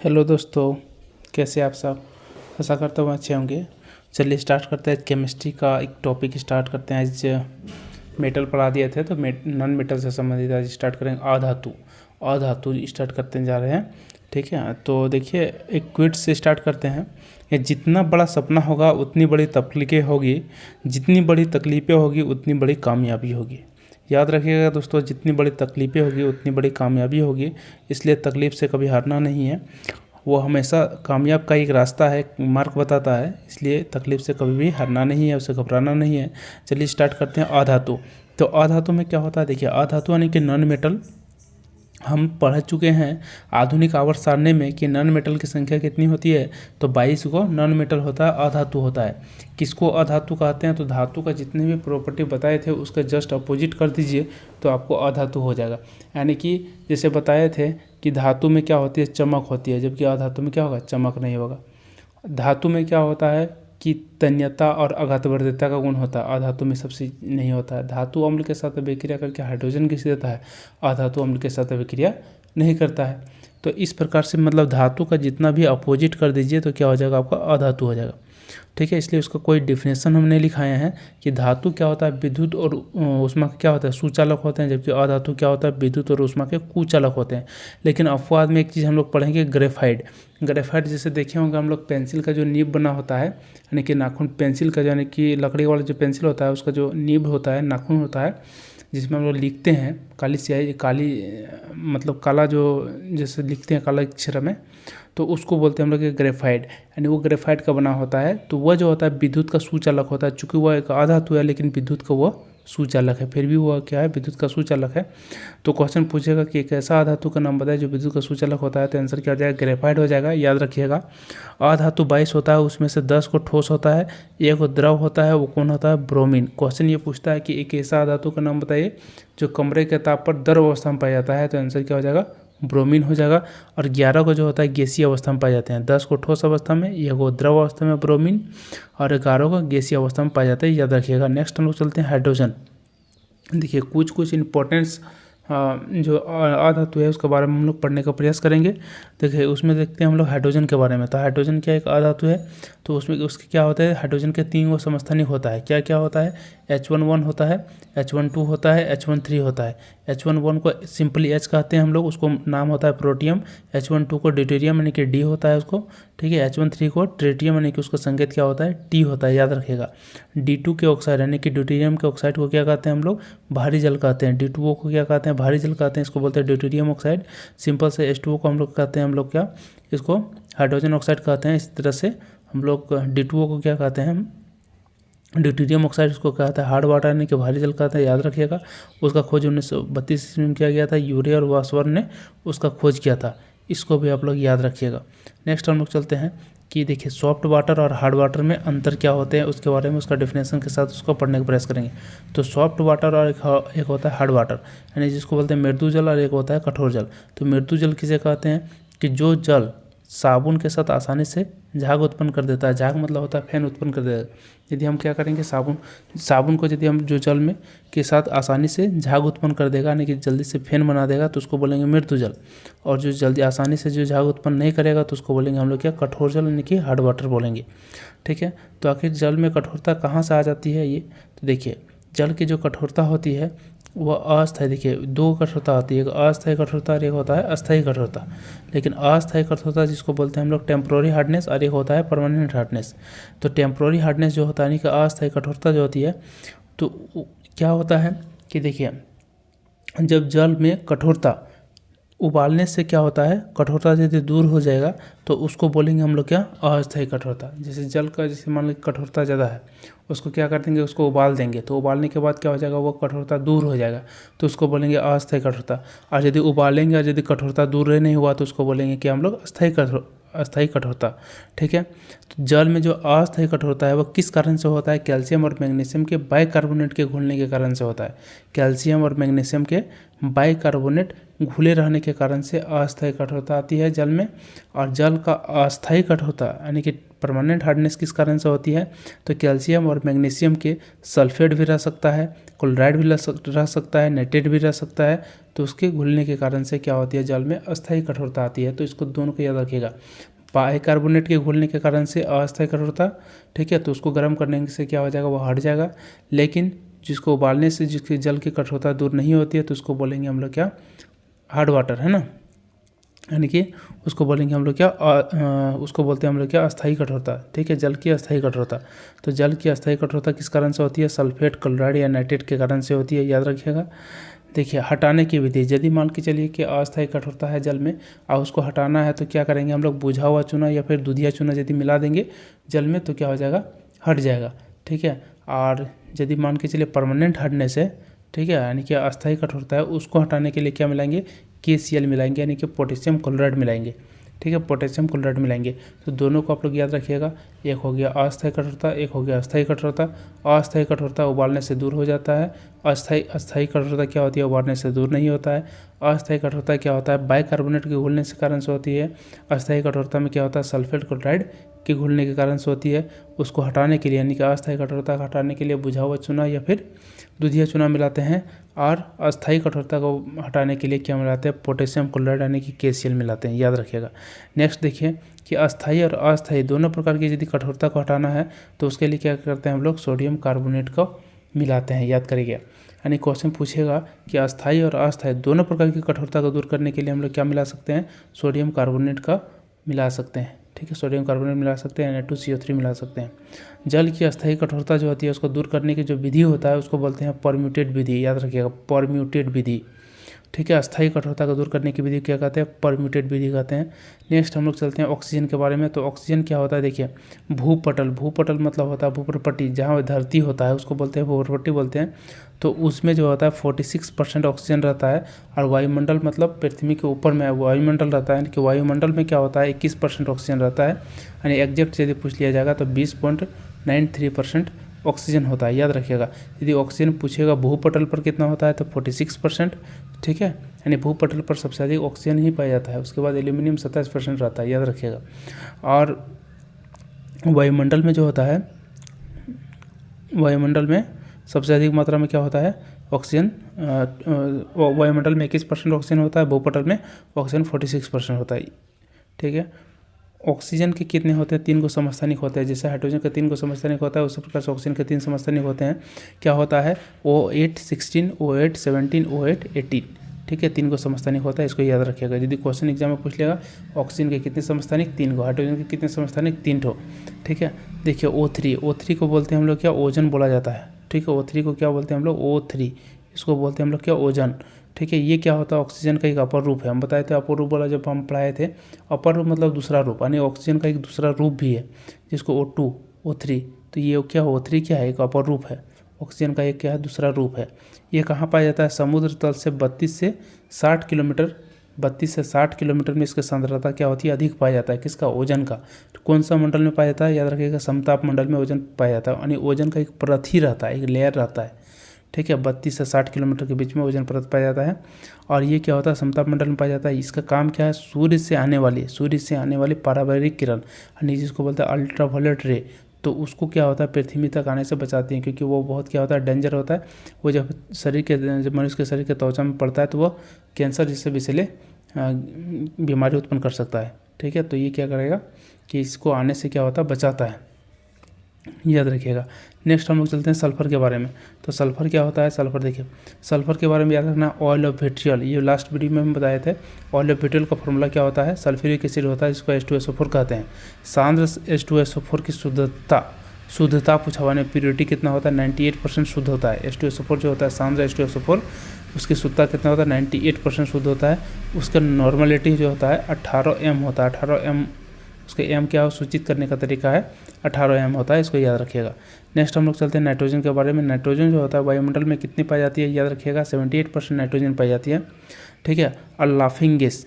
Hello दोस्तों, कैसे आप सब। आशा करता हूँ अच्छे होंगे। चलिए स्टार्ट करते हैं। केमिस्ट्री का एक टॉपिक स्टार्ट करते हैं। आज मेटल पढ़ा दिए थे तो नॉन मेटल से संबंधित आज स्टार्ट करेंगे। अधातु स्टार्ट करते जा रहे हैं। ठीक है, तो देखिए एक क्विज से स्टार्ट करते हैं। ये जितना बड़ा सपना होगा उतनी बड़ी तकलीफें होगी, जितनी बड़ी तकलीफें होगी उतनी बड़ी कामयाबी होगी। याद रखिएगा दोस्तों, जितनी बड़ी तकलीफें होगी उतनी बड़ी कामयाबी होगी। इसलिए तकलीफ़ से कभी हारना नहीं है। वो हमेशा कामयाब का एक रास्ता है, मार्ग बताता है। इसलिए तकलीफ़ से कभी भी हारना नहीं है, उसे घबराना नहीं है। चलिए स्टार्ट करते हैं। अधातु। तो अधातु में क्या होता है, देखिए अधातु यानी कि नॉन मेटल। हम पढ़ चुके हैं आधुनिक आवर्त सारणी में कि नॉन मेटल की संख्या कितनी होती है। तो 22 को नॉन मेटल होता है, अधातु होता है। किसको अधातु कहते हैं, तो धातु का जितने भी प्रॉपर्टी बताए थे उसका जस्ट अपोजिट कर दीजिए तो आपको अधातु हो जाएगा। यानी कि जैसे बताए थे कि धातु में क्या होती है, चमक होती है, जबकि अधातु में क्या होगा, चमक नहीं होगा। धातु में क्या होता है कि तन्यता और आघातवर्तीयता का गुण होता है, अधातु में सबसे नहीं होता है। धातु अम्ल के साथ अभिक्रिया करके हाइड्रोजन गैस देता है, अधातु अम्ल के साथ अभिक्रिया नहीं करता है। तो इस प्रकार से मतलब धातु का जितना भी अपोजिट कर दीजिए तो क्या हो जाएगा, आपका अधातु हो जाएगा। ठीक है, इसलिए उसका कोई डिफिनेशन हमने लिखाए हैं कि धातु क्या होता है, विद्युत और ऊष्मा का क्या होता है, सुचालक होते हैं, जबकि अधातु क्या होता है, विद्युत और ऊष्मा के कुचालक होते हैं। लेकिन अपवाद में एक चीज़ हम लोग पढ़ेंगे, ग्रेफाइट जैसे देखे होंगे हम लोग, पेंसिल का जो नीब बना होता है, यानी कि नाखून पेंसिल का, यानी कि लकड़ी वाला जो पेंसिल होता है उसका जो नीब होता है, नाखून होता है, जिसमें हम लोग लिखते हैं काली स्याही, काली मतलब काला जो जैसे लिखते हैं काला अक्षर में, तो उसको बोलते हैं हम लोग ग्रेफाइट। यानी वो ग्रेफाइट का बना होता है। तो वह जो होता है विद्युत का सुचालक होता है। चूँकि वह एक आधातु है लेकिन विद्युत का वह सुचालक है, फिर भी वह क्या है, विद्युत का सुचालक है। तो क्वेश्चन पूछेगा कि एक ऐसा आधातु का नाम बताए जो विद्युत का सुचालक होता है, तो आंसर क्या हो जाएगा, ग्रेफाइट हो जाएगा। याद रखिएगा, आधातु 22 होता है, उसमें से 10 को ठोस होता है, एक द्रव होता है, वो कौन होता है, ब्रोमीन। क्वेश्चन ये पूछता है कि एक ऐसा आधातु का नाम बताइए जो कमरे के ताप पर द्रव अवस्था में पाया जाता है, तो आंसर क्या हो जाएगा, ब्रोमीन हो जाएगा। और 11 को जो होता है गैसीय अवस्था में पाए जाते हैं, 10 को ठोस अवस्था में, ये को द्रव अवस्था में ब्रोमीन, और 11 को गैसीय अवस्था में पाए जाते हैं। याद रखिएगा। नेक्स्ट हम लोग चलते हैं हाइड्रोजन। देखिए कुछ इंपॉर्टेंट्स जो अधातु है उसके बारे में हम लोग पढ़ने का प्रयास करेंगे। देखिए उसमें देखते हैं हम लोग हाइड्रोजन के बारे में। तो हाइड्रोजन क्या एक अधातु है, तो उसमें उसके क्या होता है, हाइड्रोजन के 3 समस्थानिक होता है। क्या क्या होता है, H11 होता है, H12 होता है, H13 होता है। H11 को सिंपली H कहते हैं हम लोग, उसको नाम होता है प्रोटियम। H12 को ड्यूटेरियम यानी कि D होता है उसको। ठीक है, H13 को ट्रिटियम यानी कि उसका संकेत क्या होता है, T होता है। याद रखिएगा। D2 के ऑक्साइड यानी कि ड्यूटेरियम के ऑक्साइड को क्या कहते हैं हम लोग, भारी जल कहते हैं। D2O को क्या कहते हैं, भारी जल कहते हैं, इसको बोलते हैं ड्यूटेरियम ऑक्साइड। सिंपल से H2O को हम लोग कहते हैं, हम लोग क्या इसको हाइड्रोजन ऑक्साइड कहते हैं। इस तरह से हम लोग D2O को क्या कहते हैं, हम ड्यूटेरियम ऑक्साइड उसको कहता है हार्ड वाटर यानी कि भारी जल कहते हैं। याद रखिएगा। उसका खोज 1932 ईस्वी में किया गया था, यूरे और वासवर्न ने उसका खोज किया था। इसको भी आप लोग याद रखिएगा। नेक्स्ट हम लोग चलते हैं कि देखिए सॉफ्ट वाटर और हार्ड वाटर में अंतर क्या होते हैं, उसके बारे में उसका डेफिनेशन के साथ उसको पढ़ने का प्रयास करेंगे। तो सॉफ्ट वाटर और एक होता है हार्ड वाटर, यानी जिसको बोलते हैं मृदु जल, और एक होता है कठोर जल। तो मृदु जल किसे कहते हैं, कि जो जल साबुन के साथ आसानी से झाग उत्पन्न कर देता है। झाग मतलब होता है फैन उत्पन्न कर देता है। यदि हम क्या करेंगे, साबुन को यदि हम जो जल में के साथ आसानी से झाग उत्पन्न कर देगा, यानी कि जल्दी से फैन बना देगा, तो उसको बोलेंगे मृदु जल। और जो जल्दी आसानी से जो झाग उत्पन्न नहीं करेगा तो उसको बोलेंगे हम लोग क्या, कठोर जल यानी कि हार्ड वाटर बोलेंगे। ठीक है, तो आखिर जल में कठोरता कहाँ से आ जाती है ये, तो देखिए जल की जो कठोरता होती है वह अस्थायी, देखिए 2 कठोरता होती है, एक अस्थायी कठोरता और एक होता है अस्थायी कठोरता। लेकिन अस्थायी कठोरता जिसको बोलते हैं हम लोग टेम्प्रोरी हार्डनेस, और एक होता है परमानेंट हार्डनेस। तो टेम्प्रोरी हार्डनेस जो होता है, यानी कि अस्थायी कठोरता जो होती है, तो क्या होता है कि देखिए जब जल में कठोरता उबालने से क्या होता है, कठोरता यदि दूर हो जाएगा तो उसको बोलेंगे हम लोग क्या, अस्थायी कठोरता। जैसे जल का जैसे मान लो कठोरता ज़्यादा है, उसको क्या कर देंगे, उसको उबाल देंगे, तो उबालने के बाद क्या हो जाएगा, वो कठोरता दूर हो जाएगा, तो उसको बोलेंगे अस्थायी कठोरता। और यदि उबालेंगे और यदि कठोरता दूर नहीं हुआ तो उसको बोलेंगे कि हम लोग अस्थायी कठोरता। ठीक है, तो जल में जो अस्थायी कठोरता है वो किस कारण से होता है, कैल्शियम और मैग्नीशियम के बाइकार्बोनेट के घुलने के कारण से होता है। कैल्शियम और मैग्नीशियम के बाइकार्बोनेट घुले रहने के कारण से अस्थायी कठोरता आती है जल में। और जल का अस्थायी कठोरता यानी कि परमानेंट हार्डनेस किस कारण से होती है, तो कैल्शियम और मैग्नीशियम के सल्फेट भी रह सकता है, क्लोराइड भी रह सकता है, नाइट्रेट भी रह सकता है। तो उसके घुलने के कारण से क्या होती है, जल में अस्थायी कठोरता आती है। तो इसको दोनों को याद रखिएगा, बाइकार्बोनेट के घुलने के कारण से अस्थायी कठोरता, ठीक है, तो उसको गर्म करने से क्या हो जाएगा, वो हट जाएगा। लेकिन जिसको उबालने से जिसकी जल की कठोरता दूर नहीं होती है तो उसको बोलेंगे हम लोग क्या, हार्ड वाटर, है ना, यानी कि उसको बोलेंगे हम लोग क्या, उसको बोलते हैं हम लोग क्या, अस्थायी कठोरता, ठीक है, जल की अस्थायी कठोरता। तो जल की अस्थायी कठोरता किस कारण से होती है, सल्फेट, क्लोराइड या नाइट्रेट के कारण से होती है, याद रखिएगा। देखिए हटाने की विधि, यदि मान के चलिए कि अस्थायी कठोरता है जल में और उसको हटाना है तो क्या करेंगे हम लोग, बुझा हुआ चूना या फिर दूधिया चूना यदि मिला देंगे जल में तो क्या हो जाएगा, हट जाएगा, ठीक है। और यदि मान के चलिए परमानेंट हार्डनेस है, ठीक है, यानी कि अस्थायी कठोरता है, उसको हटाने के लिए क्या मिलाएंगे, KCl मिलाएंगे, यानी कि पोटेशियम क्लोराइड मिलाएंगे, ठीक है, पोटेशियम क्लोराइड मिलाएंगे। तो दोनों को आप लोग याद रखिएगा, एक हो गया अस्थायी कठोरता, एक हो गया अस्थायी कठोरता। अस्थायी कठोरता उबालने से दूर हो जाता है, अस्थायी कठोरता क्या होती है, उबालने से दूर नहीं होता है। अस्थायी कठोरता क्या होता है, बाइकार्बोनेट के घुलने से कारण से होती है। अस्थायी कठोरता में क्या होता है, सल्फेट क्लोराइड के घुलने के कारण से होती है। उसको हटाने के लिए यानी कि अस्थायी कठोरता को हटाने के लिए बुझा हुआ चूना या फिर दूधिया चूना मिलाते हैं। और अस्थायी कठोरता को हटाने के लिए क्या मिलाते हैं, पोटेशियम क्लोराइड यानी कि KCl मिलाते हैं, याद रखिएगा। नेक्स्ट देखिए कि अस्थायी और अस्थायी दोनों प्रकार की यदि कठोरता को हटाना है तो उसके लिए क्या करते हैं हम लोग, सोडियम कार्बोनेट को मिलाते हैं, याद करिएगा। यानी क्वेश्चन पूछेगा कि अस्थायी और अस्थायी दोनों प्रकार की कठोरता को दूर करने के लिए हम लोग क्या मिला सकते हैं, सोडियम कार्बोनेट का मिला सकते हैं, ठीक है, सोडियम कार्बोनेट मिला सकते हैं, Na2CO3 मिला सकते हैं। जल की अस्थायी कठोरता जो होती है उसको दूर करने की जो विधि होता है उसको बोलते हैं परम्यूटेड विधि, याद रखिएगा, परम्यूटेड विधि, ठीक है। अस्थायी कठोरता को दूर करने की विधि क्या कहते हैं, परम्यूटेड विधि कहते हैं। नेक्स्ट हम लोग चलते हैं ऑक्सीजन के बारे में। तो ऑक्सीजन क्या होता है, देखिए भूपटल, भूपटल मतलब होता है भूपटपट्टी, जहाँ धरती होता है उसको बोलते हैं भूपटपट्टी बोलते हैं। तो उसमें जो होता है 46% ऑक्सीजन रहता है। और वायुमंडल मतलब पृथ्वी के ऊपर में वायुमंडल रहता है, कि वायुमंडल में क्या होता है 21% ऑक्सीजन रहता है। यानी एग्जैक्ट यदि पूछ लिया जाएगा तो 20.93% ऑक्सीजन होता है, याद रखिएगा। यदि ऑक्सीजन पूछेगा भूपटल पर कितना होता है तो 46%, ठीक है, यानी भूपटल पर सबसे अधिक ऑक्सीजन ही पाया जाता है। उसके बाद एल्यूमिनियम 27% रहता है, याद रखिएगा। और वायुमंडल में जो होता है, वायुमंडल में सबसे अधिक मात्रा में क्या होता है, ऑक्सीजन, वायुमंडल में 21% ऑक्सीजन होता है, भूपटल में ऑक्सीजन 46% होता है, ठीक है। ऑक्सीजन के कितने होते हैं, 3 को समस्थानिक होते हैं, जैसे हाइड्रोजन का 3 को समस्थानिक होता है उसी प्रकार से ऑक्सीजन के 3 समस्थानिक होते हैं। क्या होता है, O8 16, O8 17, O8 18, ठीक है, 3 को समस्थानिक होता है, इसको याद रखिएगा। यदि क्वेश्चन एग्जाम में पूछ लेगा ऑक्सीजन के कितने समस्थानिक, 3 को, हाइड्रोजन के कितने समस्थानिक, 3 ठो, ठीक है। देखिए O3 को बोलते हैं हम लोग क्या, ओजन बोला जाता है, ठीक है। O3 को क्या बोलते हैं हम लोग, O3, इसको बोलते हैं हम लोग क्या, ओजन, ठीक है। ये क्या होता है, ऑक्सीजन का एक अपर रूप है। हम बताए थे अपर रूप वाला जब हम पढ़ाए थे, अपर रूप मतलब दूसरा रूप, यानी ऑक्सीजन का एक दूसरा रूप भी है जिसको O2 O3, तो ये क्या O3 क्या है, एक अपर रूप है, ऑक्सीजन का एक क्या है, दूसरा रूप है। ये कहाँ पाया जाता है, समुद्र तल से 32 से 60 किलोमीटर में इसकी सांद्रता क्या होती है, अधिक पाया जाता है, किसका, ओजन का। तो कौन सा मंडल में पाया जाता है, याद रखिएगा, समताप मंडल में ओजन पाया जाता है। यानी ओजन का एक परत ही रहता है, एक लेयर रहता है, ठीक है। 32 से 60 किलोमीटर के बीच में ओजन परत पाया जाता है। और ये क्या होता है, समताप मंडल में पाया जाता है। इसका काम क्या है, सूर्य से आने वाली पराबैंगनी किरण, यानी जिसको बोलते हैं अल्ट्रावायलेट रे, तो उसको क्या होता है, पृथ्वी तक आने से बचाती हैं, क्योंकि वो बहुत क्या होता है, डेंजर होता है। वो जब मनुष्य के शरीर के त्वचा में पड़ता है तो वो कैंसर जैसे विषैले बीमारी उत्पन्न कर सकता है, ठीक है। तो ये क्या करेगा कि इसको आने से क्या होता है, बचाता है, याद रखिएगा। नेक्स्ट हम लोग चलते हैं सल्फर के बारे में। तो सल्फर क्या होता है, सल्फर देखिए, सल्फर के बारे में याद रखना, ऑयल ऑफ विट्रियल, ये लास्ट वीडियो में हम बताए थे। ऑयल ऑफ विट्रियल का फॉर्मूला क्या होता है, सल्फ्यूरिक एसिड होता है, जिसको H2SO4 कहते हैं। सांद्र H2SO4 की शुद्धता पूछा हुआ, प्योरिटी कितना होता है, 98% शुद्ध होता है। H2SO4 जो होता है, सांद्र H2SO4, उसकी शुद्धता कितना होता है, 98% शुद्ध होता है। उसका नॉर्मलिटी जो होता है 18 m होता है, 18 m, उसके m क्या सूचित करने का तरीका है, 18 m होता है, इसको याद रखिएगा। नेक्स्ट हम लोग चलते हैं नाइट्रोजन के बारे में। नाइट्रोजन जो होता है वायुमंडल में कितनी पाई जाती है, याद रखिएगा, 78% नाइट्रोजन पाई जाती है, ठीक है। और लाफिंग गैस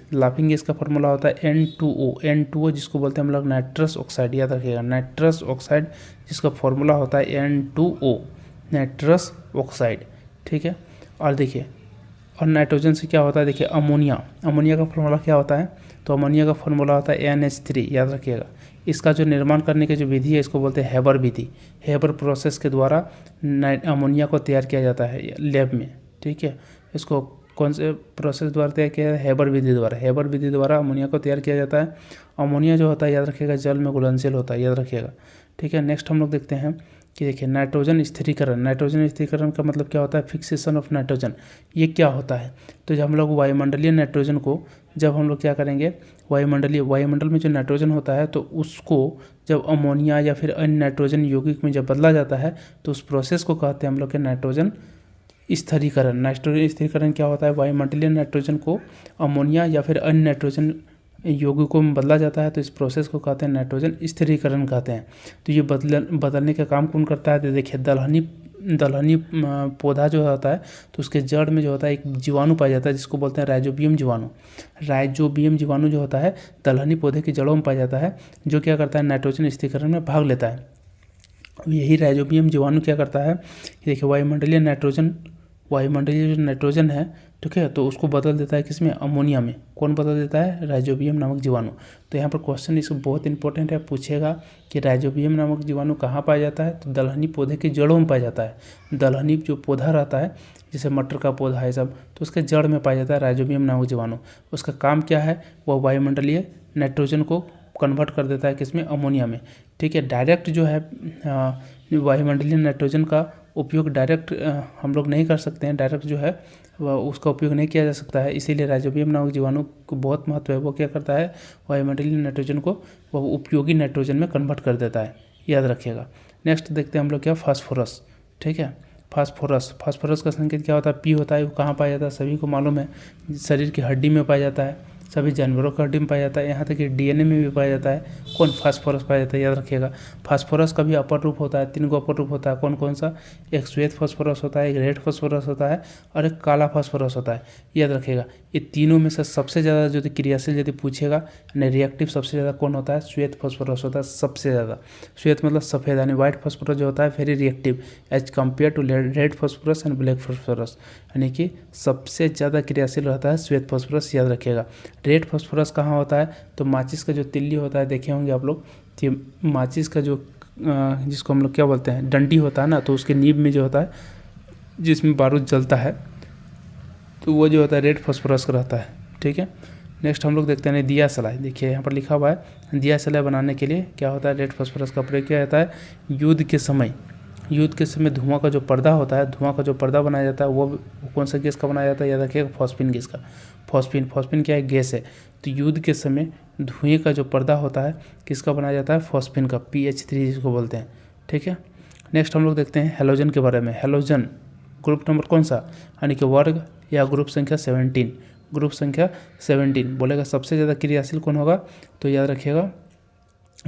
का फॉर्मूला होता है N2O, जिसको बोलते हैं हम लोग नाइट्रस ऑक्साइड, याद रखिएगा, नाइट्रस ऑक्साइड, जिसका फॉर्मूला होता है N2O, नाइट्रस ऑक्साइड, ठीक है। और देखिए और नाइट्रोजन से क्या होता है, देखिए अमोनिया, अमोनिया का फॉर्मूला क्या होता है, तो अमोनिया का फॉर्मूला होता है NH3, याद रखिएगा। इसका जो निर्माण करने की जो विधि है इसको बोलते हैं हेबर विधि। हेबर प्रोसेस के द्वारा अमोनिया को तैयार किया जाता है लैब में, ठीक है। इसको कौन से प्रोसेस द्वारा तैयार किया जाता है, हेबर विधि द्वारा। हेबर विधि द्वारा अमोनिया को तैयार किया जाता है। अमोनिया जो होता है याद रखिएगा जल में घुलनशील होता है, याद रखिएगा, ठीक है। नेक्स्ट हम लोग देखते हैं कि देखिए नाइट्रोजन स्थिरीकरण। नाइट्रोजन स्थिरीकरण का मतलब क्या होता है, फिक्सेशन ऑफ नाइट्रोजन। ये क्या होता है, तो जब हम लोग वायुमंडलीय नाइट्रोजन को जब हम लोग क्या करेंगे, वायुमंडल में जो नाइट्रोजन होता है तो उसको जब अमोनिया या फिर अन्य नाइट्रोजन यौगिक में जब बदला जाता है तो उस प्रोसेस को कहते हैं हम लोग के नाइट्रोजन स्थिरीकरण। नाइट्रोजन स्थिरीकरण क्या होता है, वायुमंडलीय नाइट्रोजन को अमोनिया या फिर अन्य नाइट्रोजन यौगिकों में बदला जाता है तो इस प्रोसेस को कहते हैं नाइट्रोजन स्थिरीकरण कहते हैं। तो ये बदलने का काम कौन करता है, तो देखिए दलहनी पौधा जो होता है तो उसके जड़ में जो होता है एक जीवाणु पाया जाता है जिसको बोलते हैं राइजोबियम जीवाणु। राइजोबियम जीवाणु जो होता है दलहनी पौधे की जड़ों में पाया जाता है, जो क्या करता है नाइट्रोजन स्थिरीकरण में भाग लेता है। यही राइजोबियम जीवाणु क्या करता है, देखिए वायुमंडलीय जो नाइट्रोजन है, ठीक है, तो उसको बदल देता है किसमें, अमोनिया में। कौन बदल देता है, राइजोबियम नामक जीवाणु। तो यहाँ पर क्वेश्चन इसको बहुत इंपॉर्टेंट है, पूछेगा कि राइजोबियम नामक जीवाणु कहाँ पाया जाता है, तो दलहनी पौधे की जड़ों में पाया जाता है। दलहनी जो पौधा रहता है जैसे मटर का पौधा है सब, तो उसके जड़ में पाया जाता है राइजोबियम नामक जीवाणु। उसका काम क्या है, वह वायुमंडलीय नाइट्रोजन को कन्वर्ट कर देता है किसमें, अमोनिया में, ठीक है। डायरेक्ट जो है वायुमंडलीय नाइट्रोजन का उपयोग डायरेक्ट हम लोग नहीं कर सकते हैं, डायरेक्ट जो है उसका उपयोग नहीं किया जा सकता है, इसीलिए राइजोबियम नामक जीवाणु को बहुत महत्व है। वो क्या करता है, वायुमंडलीय नाइट्रोजन को वह उपयोगी नाइट्रोजन में कन्वर्ट कर देता है, याद रखिएगा। नेक्स्ट देखते हैं हम लोग क्या, फास्फोरस, ठीक है। फास्फोरस का संकेत क्या होता है, P होता है। वो कहाँ पाया जाता है, सभी को मालूम है, शरीर की हड्डी में पाया जाता है, सभी जानवरों की हड्डी में पाया जाता है, यहाँ तक कि DNA में भी पाया जाता है। कौन, फास्फोरस पाया जाता है, याद रखिएगा। फास्फोरस का भी अपर रूप होता है, 3 गो अपर रूप होता है। कौन कौन सा, एक श्वेत फास्फोरस होता है, एक रेड फास्फोरस होता है और एक काला फास्फोरस होता है, याद रखिएगा। ये तीनों में से सबसे ज़्यादा जो क्रियाशील यदि पूछेगा यानी रिएक्टिव सबसे ज़्यादा कौन होता है, श्वेत फास्फोरस होता है सबसे ज़्यादा। श्वेत मतलब सफ़ेद, यानी व्हाइट फास्फोरस जो होता है very reactive as compare to red phosphorus and black phosphorus, यानी कि सबसे ज़्यादा क्रियाशील रहता है श्वेत फास्फोरस, याद रखिएगा। रेड फास्फोरस कहाँ होता है, तो माचिस का जो तिल्ली होता है, देखे होंगे आप लोग, माचिस का जो जिसको हम लोग क्या बोलते हैं, डंडी होता है ना, तो उसके नीब में जो होता है जिसमें बारूद जलता है तो वो जो होता है रेड फास्फोरस का रहता है, ठीक है। नेक्स्ट हम लोग देखते हैं दिया सलाई। देखिए यहाँ पर लिखा हुआ है दिया सलाई बनाने के लिए क्या होता है, रेड फास्फोरस का प्रयोग किया जाता है। युद्ध के समय धुआं का जो पर्दा होता है, धुआं का जो पर्दा बनाया जाता है वो कौन सा गैस का बनाया जाता है, याद रखिएगा, फॉस्फीन गैस का। फॉस्फीन क्या है, गैस है। तो युद्ध के समय धुएं का जो पर्दा होता है किसका बनाया जाता है, फॉस्फीन का, PH3 जिसको बोलते हैं, ठीक है। नेक्स्ट हम लोग देखते हैं हैलोजन के बारे में। हैलोजन ग्रुप नंबर कौन सा, यानी कि वर्ग या ग्रुप संख्या 17, ग्रुप संख्या 17 बोलेगा सबसे ज़्यादा क्रियाशील कौन होगा, तो याद रखिएगा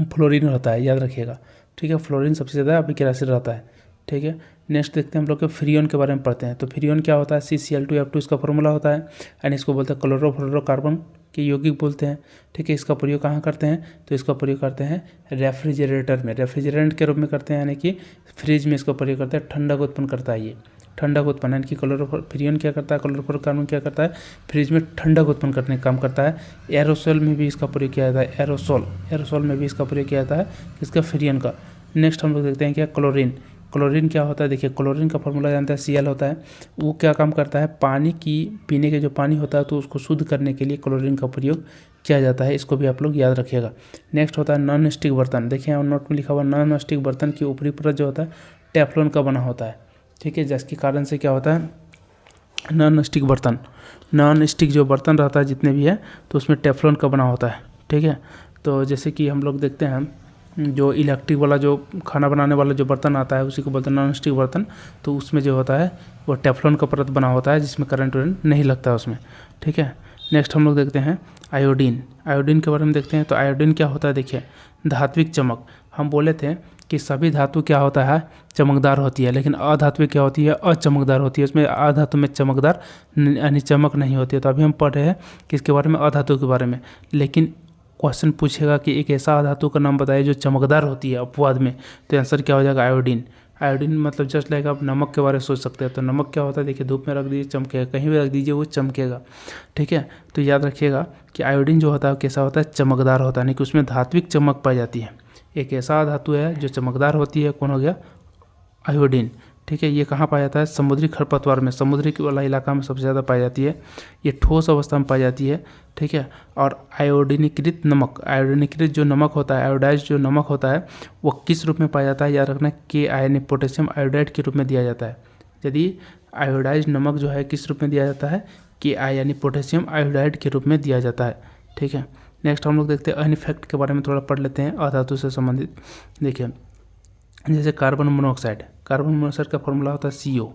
फ्लोरीन रहता है, याद रखिएगा, ठीक है। फ्लोरीन सबसे ज़्यादा अभी क्रियाशील रहता है, ठीक है। नेक्स्ट देखते हैं हम लोग के फ्रियोन के बारे में पढ़ते हैं। तो फ्रियोन क्या होता है, CCl2F2 इसका फॉर्मूला होता है, यानी इसको बोलते हैं क्लोरोफ्लोरोकार्बन के यौगिक बोलते हैं, ठीक है। इसका प्रयोग कहाँ करते हैं, तो इसका प्रयोग करते हैं रेफ्रिजरेटर में, रेफ्रिजरेंट के रूप में करते हैं, यानी कि फ्रिज में इसका प्रयोग करते हैं, ठंडक उत्पन्न करता है ये, ठंडक उत्पन्न, यानी कि फ्रियोन क्या करता है, क्लोरोफ्लोरोकार्बन क्या करता है, फ्रिज में ठंडक उत्पन्न करने का काम करता है। एरोसोल में भी इसका प्रयोग किया जाता है, एरोसोल में भी इसका प्रयोग किया जाता है, इसका फ्रियोन का। नेक्स्ट हम लोग देखते हैं क्या, क्लोरीन क्या होता है, देखिए क्लोरीन का फॉर्मूला जानते हैं, Cl होता है। वो क्या काम करता है, पानी की पीने के जो पानी होता है तो उसको शुद्ध करने के लिए क्लोरीन का प्रयोग किया जाता है, इसको भी आप लोग याद रखिएगा। नेक्स्ट होता है नॉन स्टिक बर्तन। देखिए यहाँ नोट में लिखा हुआ नॉन स्टिक बर्तन की ऊपरी परत जो होता है टेफ्लॉन का बना होता है, ठीक है, जिसके कारण से क्या होता है, नॉन स्टिक जो बर्तन रहता है जितने भी है तो उसमें टेफ्लॉन का बना होता है, ठीक है। तो जैसे कि हम लोग देखते हैं जो इलेक्ट्रिक वाला जो खाना बनाने वाला जो बर्तन आता है उसी को बोलते हैं नॉन स्टिक बर्तन, तो उसमें जो होता है वो टेफ्लॉन का परत बना होता है जिसमें करंट नहीं लगता है उसमें, ठीक है। नेक्स्ट हम लोग देखते हैं आयोडीन के बारे में देखते हैं। तो आयोडीन क्या होता है, देखिए धात्विक चमक। हम बोले थे कि सभी धातु क्या होता है, चमकदार होती है, लेकिन अधात्विक क्या होती है, अचमकदार होती है। उसमें अधातु में चमकदार यानी चमक नहीं होती है। तो अभी हम पढ़ रहे हैं किसके बारे में, अधातु के बारे में। लेकिन क्वेश्चन पूछेगा कि एक ऐसा धातु का नाम बताइए जो चमकदार होती है अपवाद में, तो आंसर क्या हो जाएगा, आयोडीन, आयोडीन मतलब जस्ट लाइक आप नमक के बारे में सोच सकते हैं। तो नमक क्या होता है, देखिए धूप में रख दीजिए चमकेगा, कहीं भी रख दीजिए वो चमकेगा, ठीक है। तो याद रखिएगा कि आयोडीन जो होता है कैसा होता है, चमकदार होता है, नहीं कि उसमें धात्विक चमक पाई जाती है। एक ऐसा धातु है जो चमकदार होती है, कौन हो गया, आयोडीन, ठीक है। ये कहाँ पाया जाता है, समुद्री खरपतवार में, समुद्री वाला इलाका में सबसे ज़्यादा पाई जाती है। ये ठोस अवस्था में पाई जाती है, ठीक है। और आयोडीनीकृत नमक, आयोडीनीकृत जो नमक होता है, आयोडाइज जो नमक होता है, वो किस रूप में पाया जाता है, याद रखना, के यानी पोटेशियम आयोडाइड के रूप में दिया जाता है। यदि आयोडाइज नमक जो है किस रूप में दिया जाता है, के यानी पोटेशियम आयोडाइड के रूप में दिया जाता है, ठीक है। नेक्स्ट हम लोग देखते हैं अनइफेक्ट के बारे में थोड़ा पढ़ लेते हैं अधातु से संबंधित। देखिए जैसे कार्बन मोनोऑक्साइड, कार्बन मोनोऑक्साइड का फॉर्मूला होता है CO,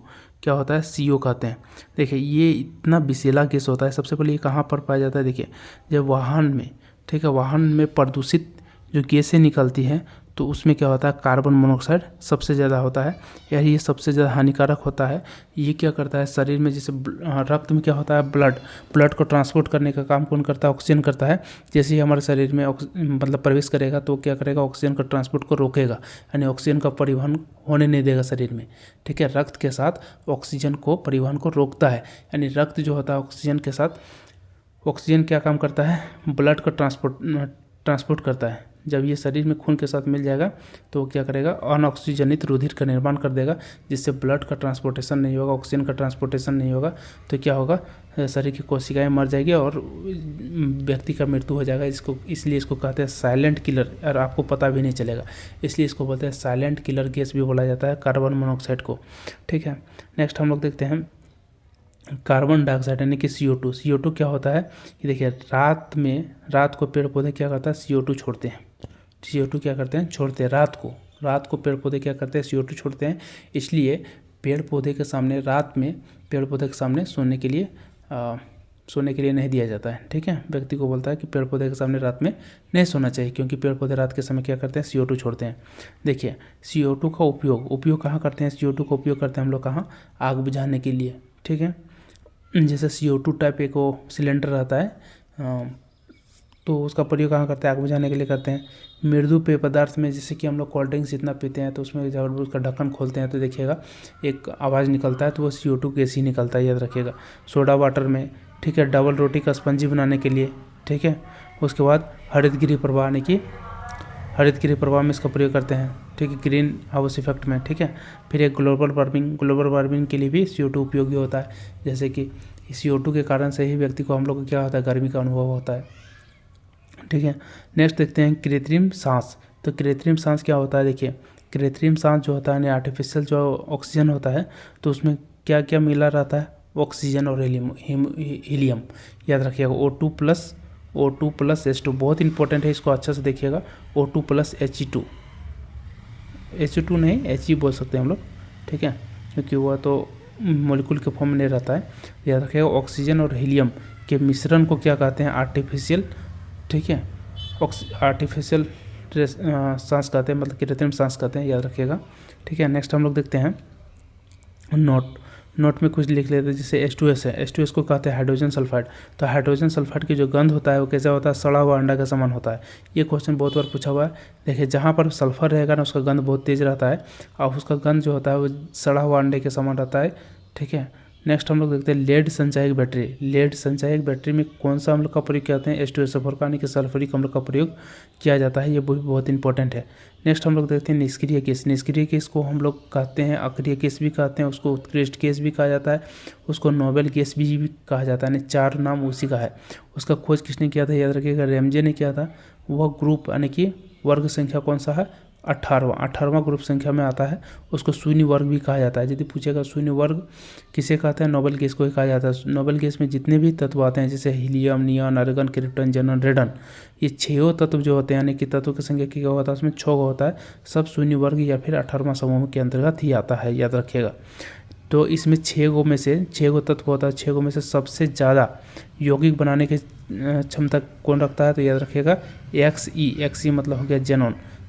क्या होता है, CO कहते हैं। देखिए ये इतना विषैला गैस होता है। सबसे पहले ये कहाँ पर पाया जाता है, देखिए जब वाहन में, ठीक है, वाहन में प्रदूषित जो गैसें निकलती हैं तो उसमें क्या होता है, कार्बन मोनोऑक्साइड सबसे ज़्यादा होता है, यार ये सबसे ज़्यादा हानिकारक होता है। ये क्या करता है शरीर में, जैसे रक्त में क्या होता है, ब्लड को ट्रांसपोर्ट करने का काम कौन करता है, ऑक्सीजन करता है। जैसे ही हमारे शरीर में मतलब प्रवेश करेगा तो क्या करेगा, ऑक्सीजन का ट्रांसपोर्ट को रोकेगा, यानी ऑक्सीजन का परिवहन होने नहीं देगा शरीर में, ठीक है। रक्त के साथ ऑक्सीजन को परिवहन को रोकता है, यानी रक्त जो होता है ऑक्सीजन के साथ, ऑक्सीजन क्या काम करता है, ब्लड का ट्रांसपोर्ट करता है। जब ये शरीर में खून के साथ मिल जाएगा तो वो क्या करेगा, अनऑक्सीजनित रुधिर का निर्माण कर देगा, जिससे ब्लड का ट्रांसपोर्टेशन नहीं होगा, ऑक्सीजन का ट्रांसपोर्टेशन नहीं होगा, तो क्या होगा, शरीर की कोशिकाएं मर जाएगी और व्यक्ति का मृत्यु हो जाएगा। इसलिए इसको कहते हैं साइलेंट किलर, और आपको पता भी नहीं चलेगा, इसलिए इसको बोलते हैं साइलेंट किलर गैस भी बोला जाता है कार्बन मोनोऑक्साइड को, ठीक है। नेक्स्ट हम लोग देखते हैं कार्बन डाइऑक्साइड यानी कि CO2। CO2 क्या होता है कि देखिए रात को पेड़ पौधे क्या करता है, CO2 छोड़ते हैं। CO2 क्या करते हैं, छोड़ते हैं रात को पेड़ पौधे क्या करते हैं, CO2 छोड़ते हैं। इसलिए पेड़ पौधे के सामने रात में, पेड़ पौधे के सामने सोने के लिए नहीं दिया जाता है, ठीक है। व्यक्ति को बोलता है कि पेड़ पौधे के सामने रात में नहीं सोना चाहिए, क्योंकि पेड़ पौधे रात के समय क्या करते हैं, CO2 छोड़ते हैं। देखिए CO2 का उपयोग कहाँ करते हैं, CO2 का उपयोग करते हैं हम लोग कहाँ, आग बुझाने के लिए, ठीक है। जैसे CO2 टाइप एक वो सिलेंडर रहता है, तो उसका प्रयोग कहाँ करते हैं, आग बुझाने के लिए करते हैं। मृदु पेय पदार्थ में, जैसे कि हम लोग कोल्ड ड्रिंक्स जितना पीते हैं तो उसमें जब उसका ढक्कन खोलते हैं तो देखिएगा एक आवाज़ निकलता है, तो वो CO2 गैस ही निकलता है, याद रखिएगा। सोडा वाटर में, ठीक है, डबल रोटी का स्पंजी बनाने के लिए, ठीक है। उसके बाद हरितगृह प्रवाह में इसका प्रयोग करते हैं, ठीक है, ग्रीन हाउस इफेक्ट में, ठीक है। फिर एक ग्लोबल वार्मिंग के लिए भी CO2 उपयोगी होता है। जैसे कि CO2 के कारण से ही व्यक्ति को, हम लोग को क्या होता है, गर्मी का अनुभव होता है, ठीक है। नेक्स्ट देखते हैं कृत्रिम सांस। तो कृत्रिम सांस क्या होता है, देखिए कृत्रिम सांस जो होता है ना, आर्टिफिशियल जो ऑक्सीजन होता है, तो उसमें क्या क्या मिला रहता है, ऑक्सीजन और हीलियम, याद रखिएगा। O2 + H2 बहुत इंपॉर्टेंट है, इसको अच्छा से देखिएगा। O2 + H2 नहीं, He बोल सकते हैं हम लोग, ठीक है, क्योंकि वह तो मॉलिक्यूल के फॉर्म में नहीं रहता है। याद रखिएगा ऑक्सीजन और हीलियम के मिश्रण को क्या कहते हैं, आर्टिफिशियल, ठीक है, आर्टिफिशियल सांस कहते हैं, मतलब कृत्रिम सांस कहते हैं, याद रखिएगा, ठीक है। नेक्स्ट हम लोग देखते हैं नोट में कुछ लिख लेते हैं। जैसे H2S है, H2S को कहते हैं हाइड्रोजन सल्फाइड। तो हाइड्रोजन सल्फाइड की जो गंध होता है वो कैसा होता है, सड़ा हुआ अंडा का समान होता है। ये क्वेश्चन बहुत बार पूछा हुआ है। देखिए जहाँ पर सल्फर रहेगा ना, उसका गंध बहुत तेज़ रहता है, और उसका गंध जो होता है वो सड़ा हुआ अंडे के समान रहता है, ठीक है। नेक्स्ट हम लोग देखते हैं लेड संचायक बैटरी में कौन सा अम्ल का प्रयोग करते हैं, H2SO4 का, यानी कि सल्फ्यूरिक अम्ल का प्रयोग किया जाता है। ये बहुत इंपॉर्टेंट है। नेक्स्ट हम लोग देखते हैं निष्क्रिय गैस को हम लोग कहते हैं अक्रिय गैस भी कहते हैं, उसको उत्कृष्ट गैस भी कहा जाता है, उसको नोबेल गैस भी कहा जाता है, यानी 4 नाम उसी का है। उसका खोज किसने किया था, याद रखिएगा, रैमजे ने किया था। वह ग्रुप यानी कि वर्ग संख्या कौन सा है, 18वां ग्रुप संख्या में आता है। उसको शून्य वर्ग भी कहा जाता है। यदि पूछेगा शून्य वर्ग किसे कहते हैं, नोबेल गैस को ही कहा जाता है। नोबेल गैस में जितने भी तत्व आते हैं, जैसे helium, neon, argon, krypton, xenon, radon, ये 6 तत्व जो होते हैं, यानी कि तत्व की संख्या क्या होता है, उसमें 6 होता है। सब शून्य वर्ग या फिर 18वां समूह के अंतर्गत ही आता है, याद रखिएगा। तो इसमें 6 में से 6 तत्व होता है, 6 में से सबसे ज़्यादा यौगिक बनाने की क्षमता कौन रखता है, तो याद रखिएगा Xe मतलब हो गया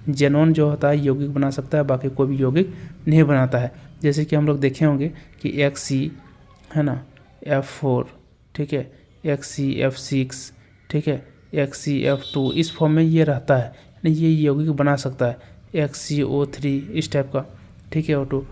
जेनॉन जो होता है यौगिक बना सकता है, बाकी कोई भी यौगिक नहीं बनाता है। जैसे कि हम लोग देखे होंगे कि Xe है ना, F4, ठीक है, F6, ठीक है, F2, इस फॉर्म में ये रहता है, यानी ये यौगिक बना सकता है, XCO3 इस टाइप का। ठीक है O2।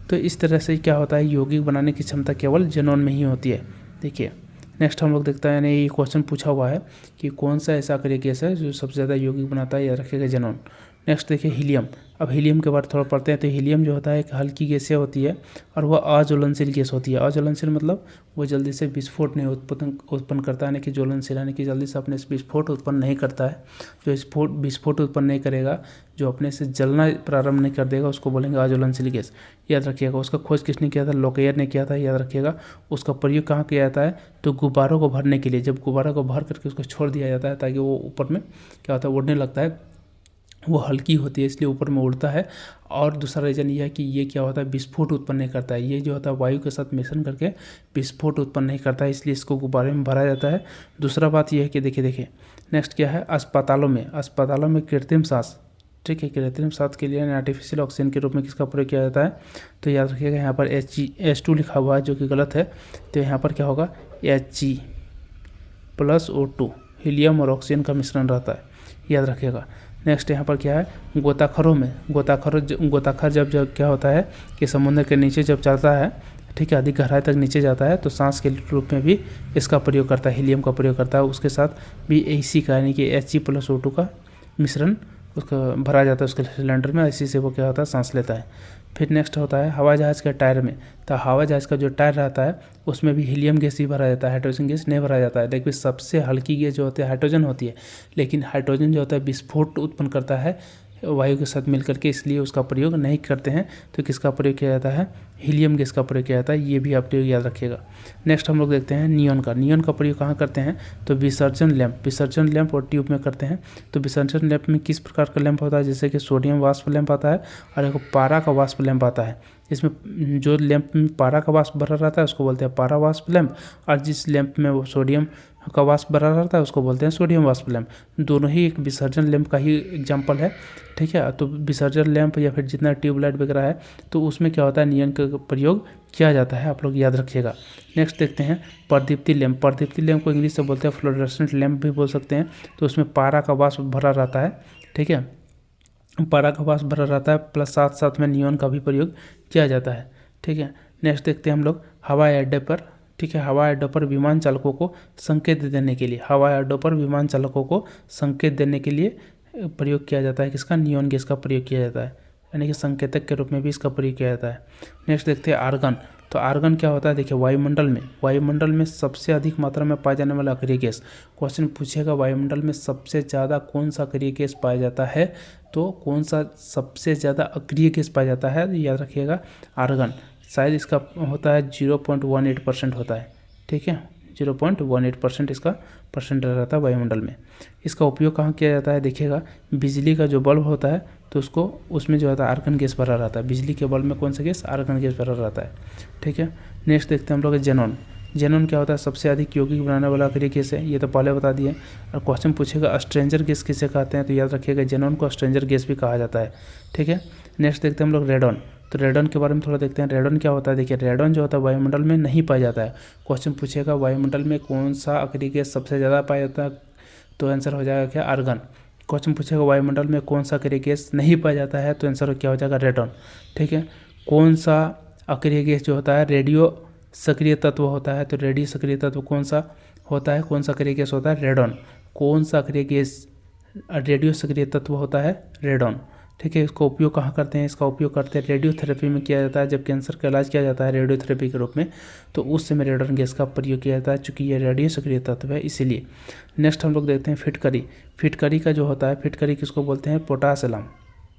तो इस तरह से क्या होता है, यौगिक बनाने की क्षमता केवल जेनॉन में ही होती है। देखिए नेक्स्ट हम लोग देखते हैं, यानी ये क्वेश्चन पूछा हुआ है कि कौन सा ऐसा अक्रिय गैस है जो सबसे ज़्यादा यौगिक बनाता है, याद रखिएगा जेनॉन। नेक्स्ट देखिए हीलियम। अब हीलियम के बारे में थोड़ा पढ़ते हैं। तो हीलियम जो होता है एक हल्की गैसें होती है और वह अज्वलनशील गैस होती है। अज्वलनशील मतलब वो जल्दी से विस्फोट नहीं उत्पन्न करता है, यानी कि ज्वलनशील यानी कि जल्दी से अपने से विस्फोट उत्पन्न नहीं करता है। जो विस्फोट उत्पन्न नहीं करेगा, जो अपने से जलना प्रारंभ नहीं कर देगा, उसको बोलेंगे अज्वलनशील गैस, याद रखिएगा। उसका खोज किसने किया था, लोकेयर ने किया था, याद रखिएगा। उसका प्रयोग कहाँ किया जाता है, तो गुब्बारों को भरने के लिए। जब गुब्बारों को भर करके उसको छोड़ दिया जाता है ताकि वो ऊपर में क्या होता है, उड़ने लगता है, वो हल्की होती है इसलिए ऊपर में उड़ता है। और दूसरा रीज़न ये है कि ये क्या होता है, विस्फोट उत्पन्न नहीं करता है। ये जो होता है वायु के साथ मिश्रण करके विस्फोट उत्पन्न नहीं करता है, इसलिए इसको गुब्बारे में भरा जाता है। दूसरा बात यह है कि देखिए नेक्स्ट क्या है, अस्पतालों में कृत्रिम सांस, ठीक है, कृत्रिम सांस के लिए आर्टिफिशियल ऑक्सीजन के रूप में किसका प्रयोग किया जाता है, तो याद रखिएगा यहाँ पर H2 लिखा हुआ है जो कि गलत है। तो यहाँ पर क्या होगा, Hg + O2, हीलियम और ऑक्सीजन का मिश्रण रहता है, याद रखिएगा। नेक्स्ट यहाँ पर क्या है, गोताखोर जब क्या होता है कि समुद्र के नीचे जब चलता है, ठीक है, अधिक गहराई तक नीचे जाता है, तो सांस के रूप में भी इसका प्रयोग करता है, हीलियम का प्रयोग करता है। उसके साथ भी इसी का यानी कि Hg + O2 का मिश्रण उसका भरा जाता है उसके सिलेंडर में, इसी से वो क्या होता है, सांस लेता है। फिर नेक्स्ट होता है हवाई जहाज़ के टायर में। तो हवाई जहाज़ का जो टायर रहता है उसमें भी हीलियम गैस ही भरा जाता है, हाइड्रोजन गैस नहीं भरा जाता है। देखिए सबसे हल्की गैस जो होती है हाइड्रोजन होती है, लेकिन हाइड्रोजन जो होता है विस्फोट उत्पन्न करता है वायु के साथ मिलकर के, इसलिए उसका प्रयोग नहीं करते हैं। तो किसका प्रयोग किया जाता है, हीलियम गैस का प्रयोग किया जाता है, ये भी आप याद रखिएगा। नेक्स्ट हम लोग देखते हैं नियॉन का प्रयोग कहाँ करते हैं, तो विसर्जन लैंप और ट्यूब में करते हैं। तो विसर्जन लैंप में किस प्रकार का लैंप होता है, जैसे कि सोडियम वाष्प लैंप आता है और एक पारा का वाष्प लैंप आता है। इसमें जो लैंप में पारा का वाष्प भरा रहता है उसको बोलते हैं पारा वाष्प लैंप, और जिस लैंप में वो सोडियम का वाष्प भरा रहता है उसको बोलते हैं सोडियम वाष्प लैंप। दोनों ही एक विसर्जन लैंप का ही एग्जाम्पल है, ठीक है। तो विसर्जन लैंप या फिर जितना ट्यूबलाइट वगैरह है तो उसमें क्या होता है, नियॉन का प्रयोग किया जाता है, आप लोग याद रखिएगा। नेक्स्ट देखते हैं प्रदीप्ति लैंप को इंग्लिश से बोलते हैं फ्लोरेसेंट लैंप भी बोल सकते हैं। तो उसमें पारा का वाष्प भरा रहता है, ठीक है, पारा का वाष्प भरा रहता है, प्लस साथ साथ में नियॉन का भी प्रयोग किया जाता है, ठीक है। नेक्स्ट देखते हैं हम लोग हवाई अड्डे पर, ठीक है, हवाई अड्डों पर विमान चालकों को संकेत देने के लिए, प्रयोग किया जाता है किसका, नियॉन गैस का प्रयोग किया जाता है, यानी कि संकेतक के रूप में भी इसका प्रयोग किया जाता है। नेक्स्ट देखते हैं आर्गन। तो आर्गन क्या होता है, देखिए वायुमंडल में सबसे अधिक मात्रा में पाया जाने वाला अक्रिय गैस। क्वेश्चन पूछेगा वायुमंडल में सबसे ज़्यादा कौन सा अक्रिय गैस पाया जाता है, तो कौन सा सबसे ज़्यादा अक्रिय गैस पाया जाता है, याद रखिएगा आर्गन। शायद इसका होता है 0.18% होता है, ठीक है, 0.18% इसका परसेंट रहता है वायुमंडल में। इसका उपयोग कहाँ किया जाता है, देखिएगा बिजली का जो बल्ब होता है तो उसमें जो होता है आर्गन गैस भरा रहता है। बिजली के बल्ब में कौन सा गैस, आर्गन गैस भरा रहता है, ठीक है। नेक्स्ट देखते हैं हम लोग जेनॉन क्या होता है, सबसे अधिक यौगिक बनाने वाला अक्रिय गैस है, ये तो पहले बता दिए। और क्वेश्चन पूछेगा स्ट्रेंजर गैस किसे कहते हैं, तो याद रखिएगा जेनॉन को स्ट्रेंजर गैस भी कहा जाता है, ठीक है। नेक्स्ट देखते हैं हम लोग रेडॉन। तो रेडॉन के बारे में थोड़ा देखते हैं। रेडॉन क्या होता है, देखिए रेडॉन जो होता है वायुमंडल में नहीं पाया जाता है। क्वेश्चन पूछेगा वायुमंडल में कौन सा अक्रिय गैस सबसे ज़्यादा पाया जाता है, तो आंसर हो जाएगा क्या, आर्गन। क्वेश्चन पूछेगा वायुमंडल में कौन सा अक्रिय गैस नहीं पाया जाता है, तो आंसर क्या हो जाएगा, रेडॉन, ठीक है। कौन सा अक्रिय गैस जो होता है रेडियो सक्रिय तत्व होता है, तो रेडियो सक्रिय तत्व कौन सा होता है, कौन सा अक्रिय गैस होता है, रेडॉन। कौन सा अक्रिय गैस रेडियो सक्रिय तत्व होता है, रेडॉन, ठीक है। इसका उपयोग कहाँ करते हैं, इसका उपयोग करते हैं रेडियोथेरेपी में किया जाता है। जब कैंसर का इलाज किया जाता है रेडियोथेरेपी के रूप में, तो उस समय रेडॉन गैस का प्रयोग किया जाता है, चूँकि ये रेडियो सक्रिय तत्व है इसीलिए। नेक्स्ट हम लोग देखते हैं फिटकरी का जो होता है, फिटकरी किसको बोलते हैं, पोटास एलाम।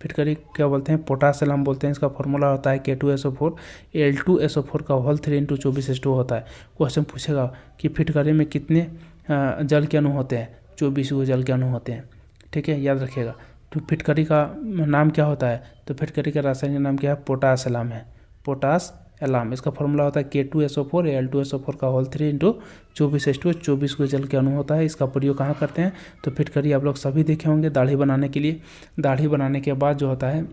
फिटकरी क्या बोलते हैं, पोटास एलाम बोलते हैं। इसका फॉर्मूला होता है K2SO4 Al2SO4 का होल 3 × 24H2 होता है। क्वेश्चन पूछेगा कि फिटकरी में कितने जल के अणु होते हैं, 24 गो जल के अणु होते हैं, ठीक है, याद रखिएगा। तो फिटकरी का नाम क्या होता है, तो फिटकरी का रासायनिक नाम क्या है, पोटास एलाम है, पोटास एलाम। इसका फॉर्मूला होता है K2SO4 Al2SO4 का होल 3 × 24H2, 24 को जल के अणु होता है। इसका प्रयोग कहाँ करते हैं, तो फिटकरी आप लोग सभी देखे होंगे दाढ़ी बनाने के लिए। दाढ़ी बनाने के बाद जो होता है,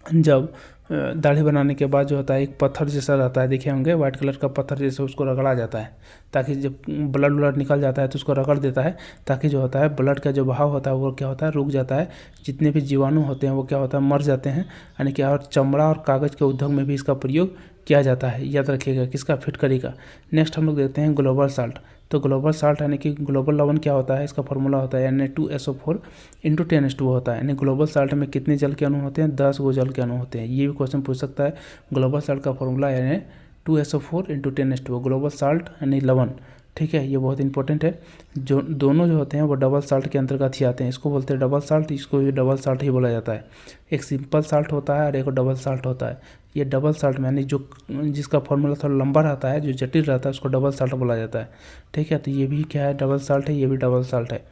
जब दाढ़ी बनाने के बाद जो होता है एक पत्थर जैसा रहता है, देखे होंगे वाइट कलर का पत्थर जैसे, उसको रगड़ा जाता है ताकि जब ब्लड निकल जाता है तो उसको रगड़ देता है ताकि जो होता है ब्लड का जो बहाव होता है वो क्या होता है रुक जाता है, जितने भी जीवाणु होते हैं वो क्या होता है मर जाते हैं। यानी कि और चमड़ा और कागज़ के उद्योग में भी इसका प्रयोग किया जाता है, याद रखिएगा किसका, फिटकरी का। नेक्स्ट हम लोग देखते हैं ग्लोबल साल्ट। तो ग्लोबल साल्ट यानी कि ग्लोबल लवण क्या होता है, इसका फॉर्मूला होता है Na2SO4 × 10⁻²। होता है यानी ग्लोबल साल्ट में कितने जल के अणु होते हैं, 10 गो जल के अणु होते हैं। ये भी क्वेश्चन पूछ सकता है। ग्लोबल साल्ट का फॉर्मूला Na2SO4 × 10⁻²। ग्लोबल साल्ट यानी लवण, ठीक है, ये बहुत इंपॉर्टेंट है। जो दोनों जो होते हैं वो डबल साल्ट के अंतर्गत ही आते हैं। इसको बोलते हैं डबल साल्ट, इसको भी डबल साल्ट ही बोला जाता है। एक सिंपल साल्ट होता है और एक डबल साल्ट होता है। ये डबल साल्ट में यानी जो जिसका फॉर्मूला थोड़ा लंबा रहता है, जो जटिल रहता है, उसको डबल साल्ट बोला जाता है, ठीक है। तो ये भी क्या है, डबल साल्ट है, ये भी डबल साल्ट है,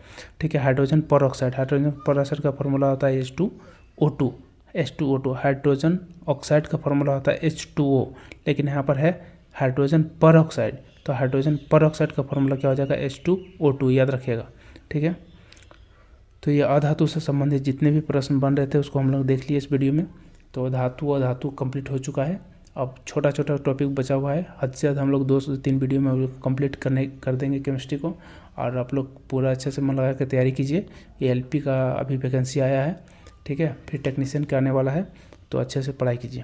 ठीक है। हाइड्रोजन पर ऑक्साइड, हाइड्रोजन पर ऑक्साइड का फॉर्मूला होता है H2O2। हाइड्रोजन ऑक्साइड का फॉर्मूला होता है H2O, लेकिन यहाँ पर है हाइड्रोजन पर ऑक्साइड, तो हाइड्रोजन पर ऑक्साइड का फॉर्मूला क्या हो जाएगा, H2O2, याद रखिएगा, ठीक है। तो ये अधातु से संबंधित जितने भी प्रश्न बन रहे थे उसको हम लोग देख लिए इस वीडियो में। तो अधातु कंप्लीट हो चुका है। अब छोटा छोटा टॉपिक बचा हुआ है, हद से ज़्यादा हम लोग 2 से 3 वीडियो में कंप्लीट कर देंगे केमिस्ट्री को। और आप लोग पूरा अच्छे से मन लगा कर तैयारी कीजिए। ये LP का अभी वैकेंसी आया है, ठीक है, फिर टेक्नीशियन का आने वाला है, तो अच्छे से पढ़ाई कीजिए।